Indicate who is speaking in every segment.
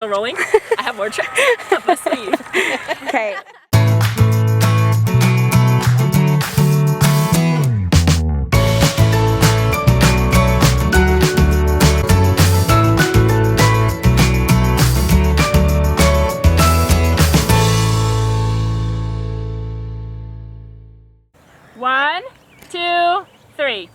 Speaker 1: Still rolling? I have more tricks up my sleeve.
Speaker 2: Okay.
Speaker 1: One, two, three.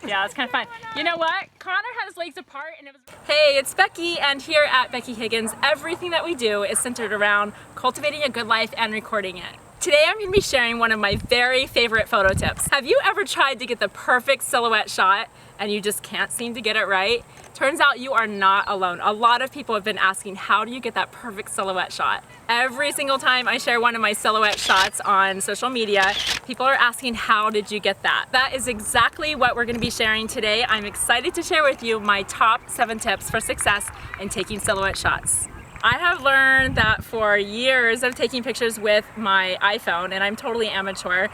Speaker 1: Yeah, it's kind of fun. You know what? Connor had his legs apart and it was... Hey, it's Becky, and here at Becky Higgins, everything that we do is centered around cultivating a good life and recording it. Today I'm going to be sharing one of my very favorite photo tips. Have you ever tried to get the perfect silhouette shot and you just can't seem to get it right? Turns out you are not alone. A lot of people have been asking, how do you get that perfect silhouette shot? Every single time I share one of my silhouette shots on social media, people are asking, how did you get that? That is exactly what we're going to be sharing today. I'm excited to share with you my top 7 tips for success in taking silhouette shots. I have learned that for years of taking pictures with my iPhone, and I'm totally amateur,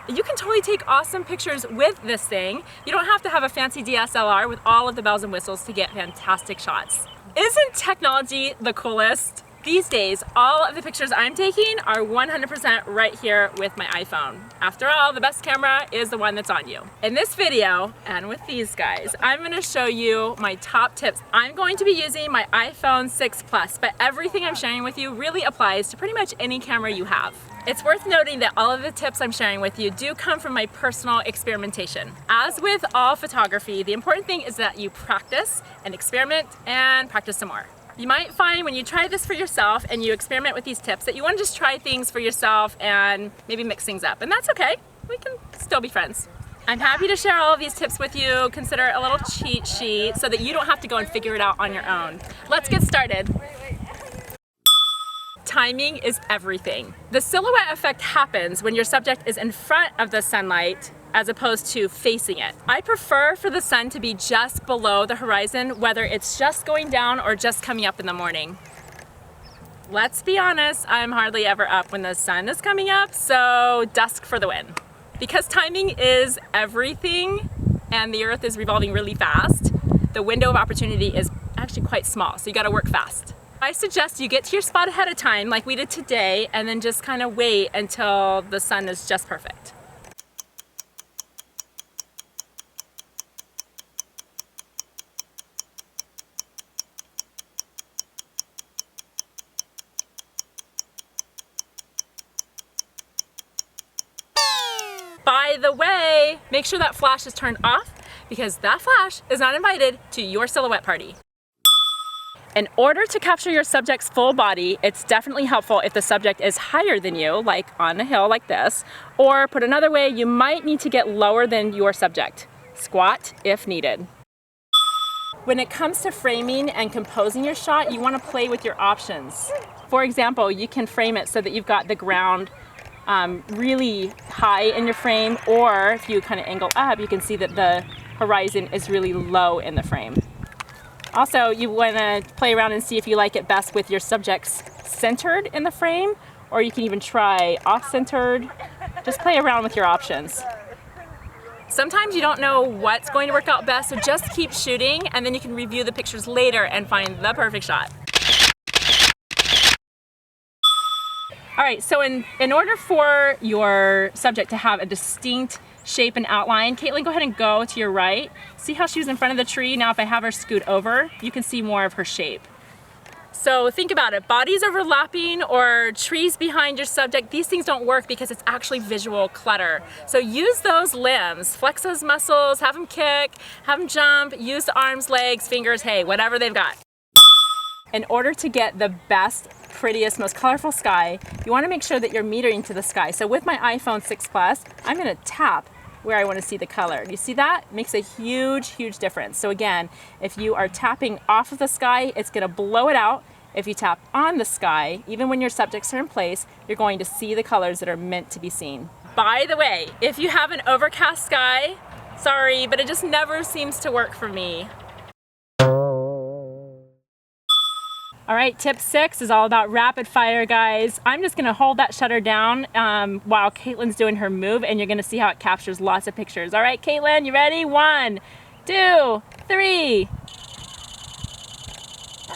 Speaker 1: you can totally take awesome pictures with this thing. You don't have to have a fancy DSLR with all of the bells and whistles to get fantastic shots. Isn't technology the coolest? These days, all of the pictures I'm taking are 100% right here with my iPhone. After all, the best camera is the one that's on you. In this video, and with these guys, I'm gonna show you my top tips. I'm going to be using my iPhone 6 Plus, but everything I'm sharing with you really applies to pretty much any camera you have. It's worth noting that all of the tips I'm sharing with you do come from my personal experimentation. As with all photography, the important thing is that you practice and experiment and practice some more. You might find when you try this for yourself and you experiment with these tips that you want to just try things for yourself and maybe mix things up, and that's okay. We can still be friends. I'm happy to share all of these tips with you. Consider it a little cheat sheet so that you don't have to go and figure it out on your own. Let's get started. Timing is everything. The silhouette effect happens when your subject is in front of the sunlight as opposed to facing it. I prefer for the sun to be just below the horizon, whether it's just going down or just coming up in the morning. Let's be honest, I'm hardly ever up when the sun is coming up, so dusk for the win. Because timing is everything and the earth is revolving really fast, the window of opportunity is actually quite small, so you gotta work fast. I suggest you get to your spot ahead of time like we did today and then just kind of wait until the sun is just perfect. By the way, make sure that flash is turned off because that flash is not invited to your silhouette party. In order to capture your subject's full body, it's definitely helpful if the subject is higher than you, like on a hill like this, or put another way, you might need to get lower than your subject. Squat if needed. When it comes to framing and composing your shot, you want to play with your options. For example, you can frame it so that you've got the ground really high in your frame, or if you kind of angle up, you can see that the horizon is really low in the frame. Also, you want to play around and see if you like it best with your subjects centered in the frame, or you can even try off-centered. Just play around with your options. Sometimes you don't know what's going to work out best, so just keep shooting and then you can review the pictures later and find the perfect shot. All right, so in order for your subject to have a distinct shape and outline, Caitlin, go ahead and go to your right. See how she was in front of the tree? Now if I have her scoot over, you can see more of her shape. So think about it, bodies overlapping or trees behind your subject, these things don't work because it's actually visual clutter. So use those limbs, flex those muscles, have them kick, have them jump, use the arms, legs, fingers, hey, whatever they've got. In order to get the best, prettiest, most colorful sky, you want to make sure that you're metering to the sky. So with my iPhone 6 Plus, I'm going to tap where I want to see the color. You see that? It makes a huge, huge difference. So again, if you are tapping off of the sky, it's going to blow it out. If you tap on the sky, even when your subjects are in place, you're going to see the colors that are meant to be seen. By the way, if you have an overcast sky, sorry, but it just never seems to work for me. All right, tip 6 is all about rapid fire, guys. I'm just gonna hold that shutter down while Caitlin's doing her move, and you're gonna see how it captures lots of pictures. All right, Caitlin, you ready? 1, 2, 3.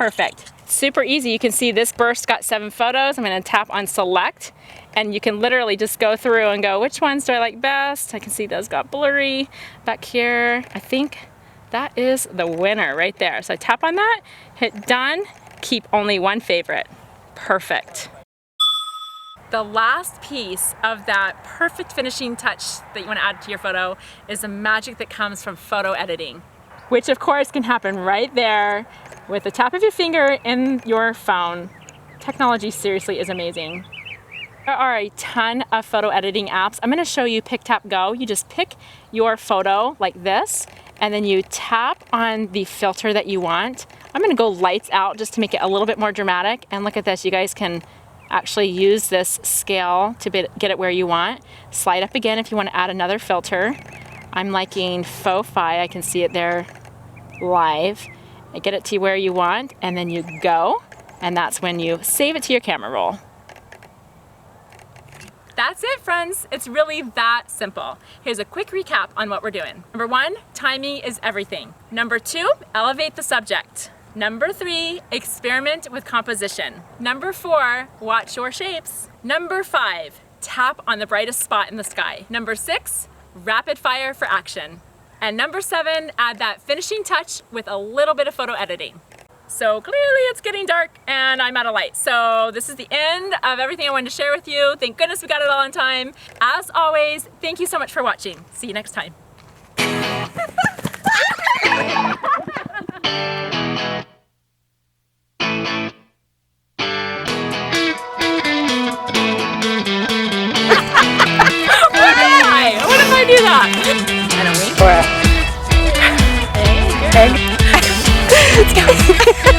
Speaker 1: Perfect. Super easy. You can see this burst got 7 photos. I'm going to tap on select, and you can literally just go through and go, which ones do I like best? I can see those got blurry back here. I think that is the winner right there. So I tap on that, hit done, keep only 1 favorite. Perfect. The last piece of that perfect finishing touch that you want to add to your photo is the magic that comes from photo editing, which of course can happen right there with the tap of your finger in your phone. Technology seriously is amazing. There are a ton of photo editing apps. I'm going to show you Pick, Tap, Go. You just pick your photo like this, and then you tap on the filter that you want. I'm going to go lights out just to make it a little bit more dramatic. And look at this, you guys can actually use this scale to get it where you want. Slide up again if you want to add another filter. I'm liking faux fi, I can see it there live. Get it to where you want, and then you go, and that's when you save it to your camera roll. That's it, friends. It's really that simple. Here's a quick recap on what we're doing. Number 1, timing is everything. Number 2, elevate the subject. Number 3, experiment with composition. Number 4, watch your shapes. Number 5, tap on the brightest spot in the sky. Number 6, rapid fire for action. And number 7, add that finishing touch with a little bit of photo editing. So clearly it's getting dark and I'm out of light. So this is the end of everything I wanted to share with you. Thank goodness we got it all on time. As always, thank you so much for watching. See you next time. What if I do that? And a wink or a egg.